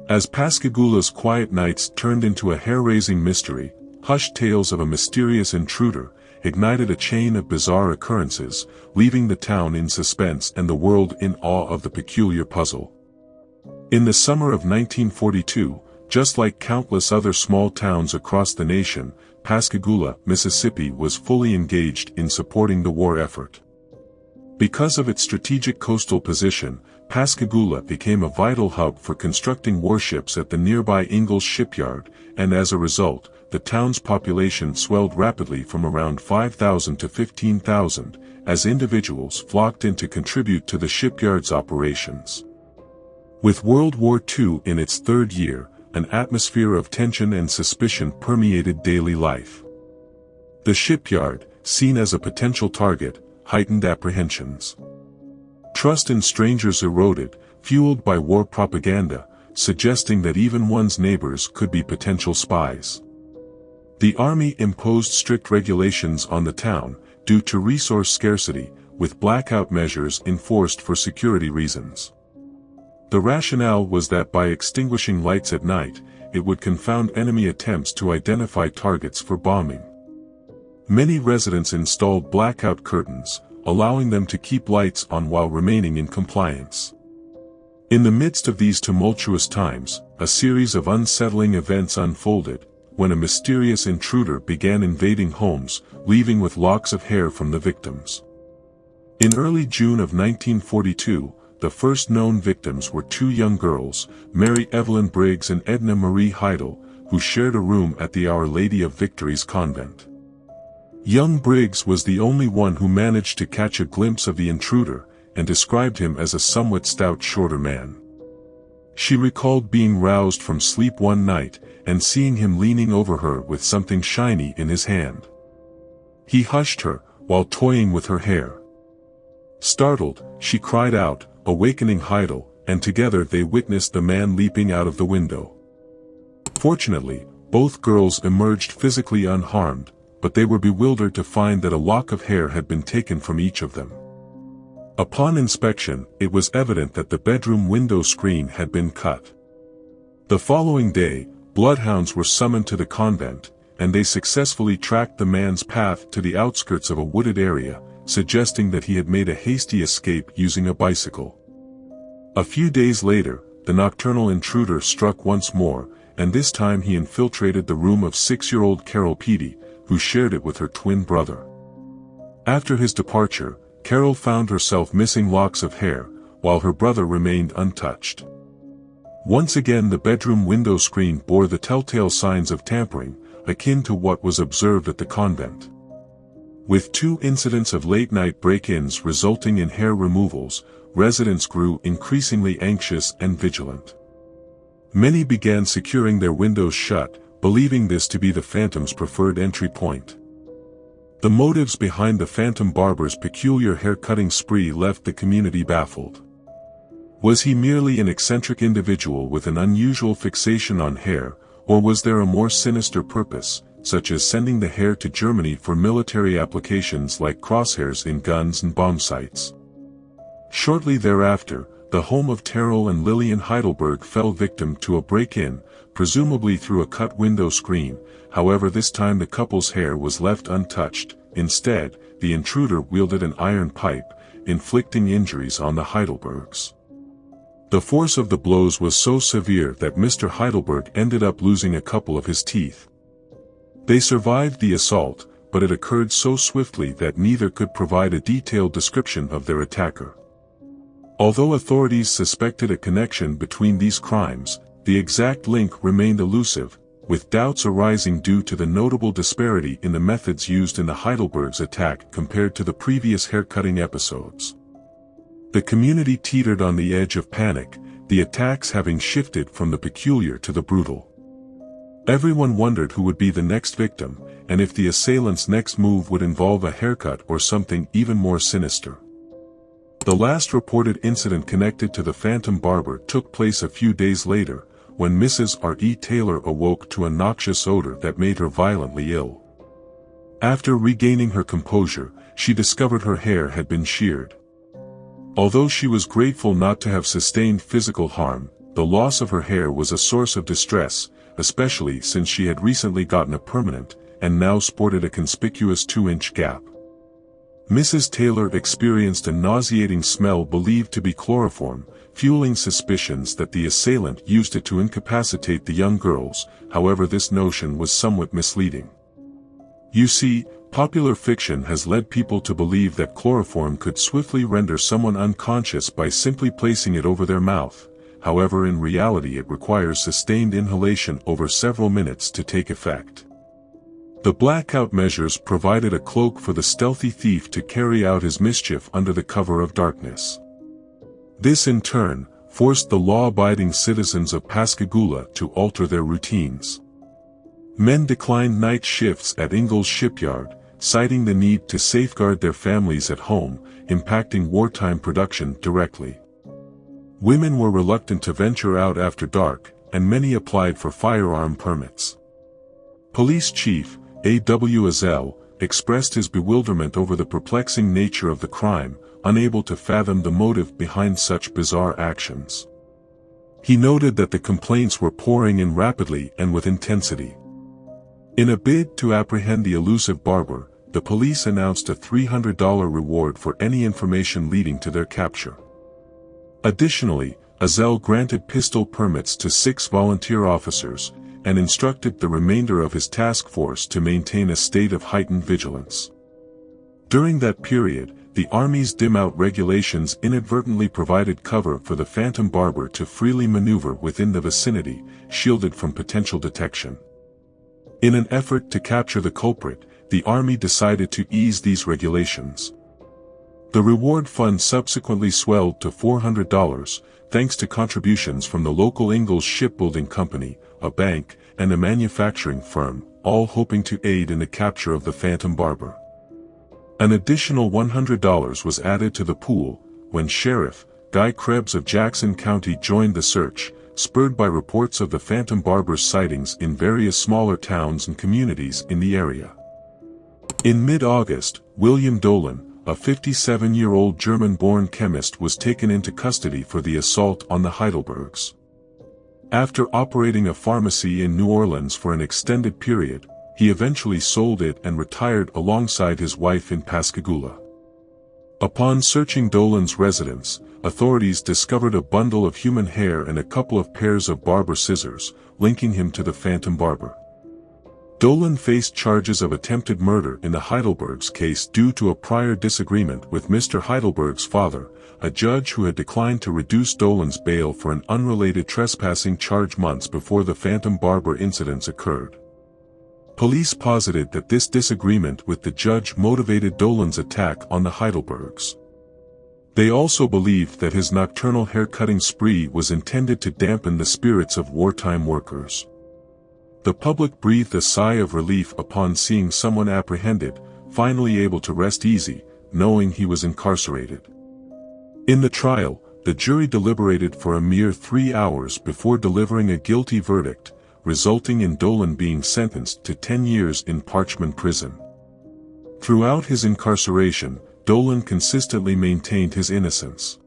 As Pascagoula's quiet nights turned into a hair-raising mystery, hushed tales of a mysterious intruder ignited a chain of bizarre occurrences, leaving the town in suspense and the world in awe of the peculiar puzzle. In the summer of 1942, just like countless other small towns across the nation, Pascagoula, Mississippi was fully engaged in supporting the war effort. Because of its strategic coastal position, Pascagoula became a vital hub for constructing warships at the nearby Ingalls shipyard, and as a result, the town's population swelled rapidly from around 5,000 to 15,000, as individuals flocked in to contribute to the shipyard's operations. With World War II in its third year, an atmosphere of tension and suspicion permeated daily life. The shipyard, seen as a potential target, heightened apprehensions. Trust in strangers eroded, fueled by war propaganda, suggesting that even one's neighbors could be potential spies. The army imposed strict regulations on the town, due to resource scarcity, with blackout measures enforced for security reasons. The rationale was that by extinguishing lights at night, it would confound enemy attempts to identify targets for bombing. Many residents installed blackout curtains, allowing them to keep lights on while remaining in compliance. In the midst of these tumultuous times, a series of unsettling events unfolded, when a mysterious intruder began invading homes, leaving with locks of hair from the victims. In early June of 1942, the first known victims were two young girls, Mary Evelyn Briggs and Edna Marie Heidel, who shared a room at the Our Lady of Victory's convent. Young Briggs was the only one who managed to catch a glimpse of the intruder, and described him as a somewhat stout shorter man. She recalled being roused from sleep one night, and seeing him leaning over her with something shiny in his hand. He hushed her, while toying with her hair. Startled, she cried out, awakening Heidel, and together they witnessed the man leaping out of the window. Fortunately, both girls emerged physically unharmed, but they were bewildered to find that a lock of hair had been taken from each of them. Upon inspection, it was evident that the bedroom window screen had been cut. The following day, bloodhounds were summoned to the convent, and they successfully tracked the man's path to the outskirts of a wooded area, suggesting that he had made a hasty escape using a bicycle. A few days later, the nocturnal intruder struck once more, and this time he infiltrated the room of 6-year-old Carol Petey, who shared it with her twin brother. After his departure, Carol found herself missing locks of hair, while her brother remained untouched. Once again the bedroom window screen bore the telltale signs of tampering, akin to what was observed at the convent. With 2 incidents of late-night break-ins resulting in hair removals, residents grew increasingly anxious and vigilant. Many began securing their windows shut, believing this to be the Phantom's preferred entry point. The motives behind the Phantom Barber's peculiar hair-cutting spree left the community baffled. Was he merely an eccentric individual with an unusual fixation on hair, or was there a more sinister purpose, such as sending the hair to Germany for military applications like crosshairs in guns and bomb sites? Shortly thereafter, the home of Terrell and Lillian Heidelberg fell victim to a break-in, presumably through a cut window screen. However, this time the couple's hair was left untouched. Instead, the intruder wielded an iron pipe, inflicting injuries on the Heidelbergs. The force of the blows was so severe that Mr. Heidelberg ended up losing a couple of his teeth. They survived the assault, but it occurred so swiftly that neither could provide a detailed description of their attacker. Although authorities suspected a connection between these crimes, the exact link remained elusive, with doubts arising due to the notable disparity in the methods used in the Heidelberg's attack compared to the previous haircutting episodes. The community teetered on the edge of panic, the attacks having shifted from the peculiar to the brutal. Everyone wondered who would be the next victim, and if the assailant's next move would involve a haircut or something even more sinister. The last reported incident connected to the Phantom Barber took place a few days later, when Mrs. R.E. Taylor awoke to a noxious odor that made her violently ill. After regaining her composure, she discovered her hair had been sheared. Although she was grateful not to have sustained physical harm, the loss of her hair was a source of distress, especially since she had recently gotten a permanent, and now sported a conspicuous 2-inch gap. Mrs. Taylor experienced a nauseating smell believed to be chloroform, fueling suspicions that the assailant used it to incapacitate the young girls. However, this notion was somewhat misleading. You see, popular fiction has led people to believe that chloroform could swiftly render someone unconscious by simply placing it over their mouth. However, in reality it requires sustained inhalation over several minutes to take effect. The blackout measures provided a cloak for the stealthy thief to carry out his mischief under the cover of darkness. This in turn forced the law-abiding citizens of Pascagoula to alter their routines. Men declined night shifts at Ingalls shipyard, citing the need to safeguard their families at home, impacting wartime production directly. Women were reluctant to venture out after dark, and many applied for firearm permits. Police Chief A.W. Azell expressed his bewilderment over the perplexing nature of the crime, unable to fathom the motive behind such bizarre actions. He noted that the complaints were pouring in rapidly and with intensity. In a bid to apprehend the elusive barber, the police announced a $300 reward for any information leading to their capture. Additionally, Azell granted pistol permits to 6 volunteer officers, and instructed the remainder of his task force to maintain a state of heightened vigilance. During that period, the Army's dim-out regulations inadvertently provided cover for the Phantom Barber to freely maneuver within the vicinity, shielded from potential detection. In an effort to capture the culprit, the Army decided to ease these regulations. The reward fund subsequently swelled to $400, thanks to contributions from the local Ingalls Shipbuilding Company, a bank, and a manufacturing firm, all hoping to aid in the capture of the Phantom Barber. An additional $100 was added to the pool, when Sheriff Guy Krebs of Jackson County joined the search, spurred by reports of the Phantom Barber's sightings in various smaller towns and communities in the area. In mid-August, William Dolan, a 57-year-old German-born chemist, was taken into custody for the assault on the Heidelbergs. After operating a pharmacy in New Orleans for an extended period, he eventually sold it and retired alongside his wife in Pascagoula. Upon searching Dolan's residence, authorities discovered a bundle of human hair and a couple of pairs of barber scissors, linking him to the Phantom Barber. Dolan faced charges of attempted murder in the Heidelbergs case due to a prior disagreement with Mr. Heidelberg's father, a judge who had declined to reduce Dolan's bail for an unrelated trespassing charge months before the Phantom Barber incidents occurred. Police posited that this disagreement with the judge motivated Dolan's attack on the Heidelbergs. They also believed that his nocturnal hair-cutting spree was intended to dampen the spirits of wartime workers. The public breathed a sigh of relief upon seeing someone apprehended, finally able to rest easy, knowing he was incarcerated. In the trial, the jury deliberated for a mere 3 hours before delivering a guilty verdict, resulting in Dolan being sentenced to 10 years in Parchman Prison. Throughout his incarceration, Dolan consistently maintained his innocence.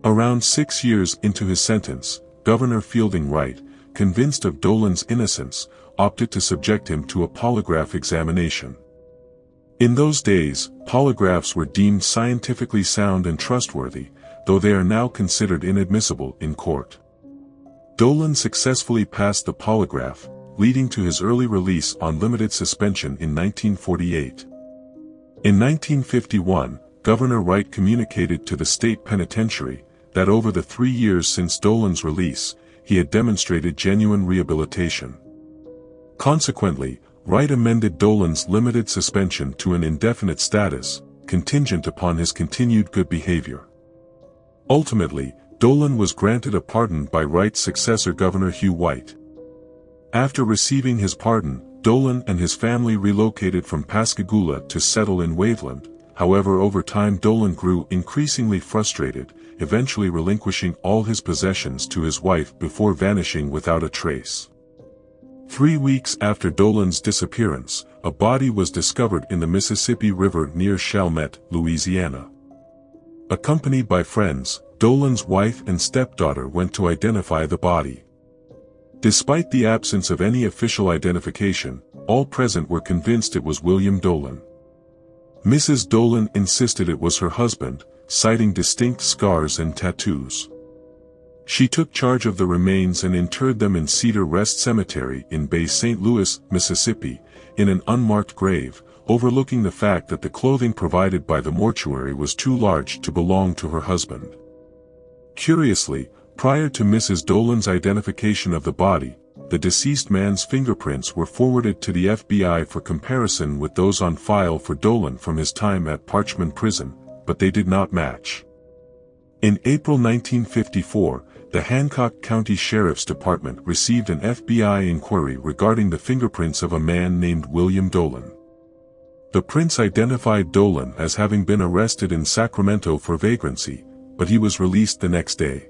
Around 6 years into his sentence, Governor Fielding Wright, convinced of Dolan's innocence, opted to subject him to a polygraph examination. In those days, polygraphs were deemed scientifically sound and trustworthy, though they are now considered inadmissible in court. Dolan successfully passed the polygraph, leading to his early release on limited suspension in 1948. In 1951, Governor Wright communicated to the state penitentiary that over the 3 years since Dolan's release, he had demonstrated genuine rehabilitation. Consequently, Wright amended Dolan's limited suspension to an indefinite status, contingent upon his continued good behavior. Ultimately, Dolan was granted a pardon by Wright's successor Governor Hugh White. After receiving his pardon, Dolan and his family relocated from Pascagoula to settle in Waveland. However, over time Dolan grew increasingly frustrated, eventually relinquishing all his possessions to his wife before vanishing without a trace. 3 weeks after Dolan's disappearance, a body was discovered in the Mississippi River near Chalmette, Louisiana. Accompanied by friends, Dolan's wife and stepdaughter went to identify the body. Despite the absence of any official identification, all present were convinced it was William Dolan. Mrs. Dolan insisted it was her husband, citing distinct scars and tattoos. She took charge of the remains and interred them in Cedar Rest Cemetery in Bay St. Louis, Mississippi, in an unmarked grave, overlooking the fact that the clothing provided by the mortuary was too large to belong to her husband. Curiously, prior to Mrs. Dolan's identification of the body, the deceased man's fingerprints were forwarded to the FBI for comparison with those on file for Dolan from his time at Parchman Prison, but they did not match. In April 1954, the Hancock County Sheriff's Department received an FBI inquiry regarding the fingerprints of a man named William Dolan. The prints identified Dolan as having been arrested in Sacramento for vagrancy, but he was released the next day.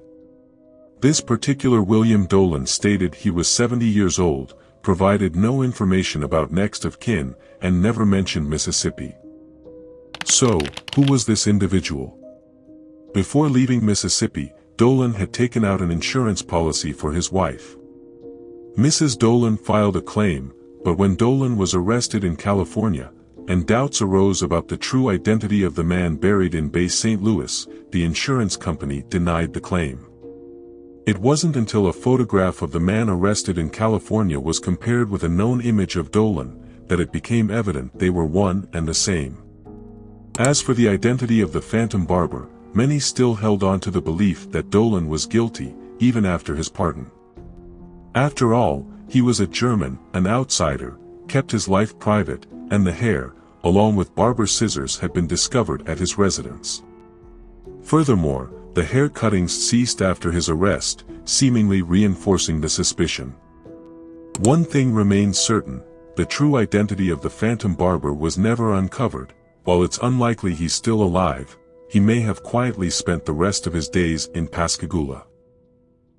This particular William Dolan stated he was 70 years old, provided no information about next of kin, and never mentioned Mississippi. So, who was this individual? Before leaving Mississippi, Dolan had taken out an insurance policy for his wife. Mrs. Dolan filed a claim, but when Dolan was arrested in California, and doubts arose about the true identity of the man buried in Bay St. Louis, the insurance company denied the claim. It wasn't until a photograph of the man arrested in California was compared with a known image of Dolan, that it became evident they were one and the same. As for the identity of the Phantom Barber, many still held on to the belief that Dolan was guilty, even after his pardon. After all, he was a German, an outsider, kept his life private, and the hair, along with barber scissors, had been discovered at his residence. Furthermore, the hair cuttings ceased after his arrest, seemingly reinforcing the suspicion. One thing remains certain: the true identity of the Phantom Barber was never uncovered. While it's unlikely he's still alive, he may have quietly spent the rest of his days in Pascagoula.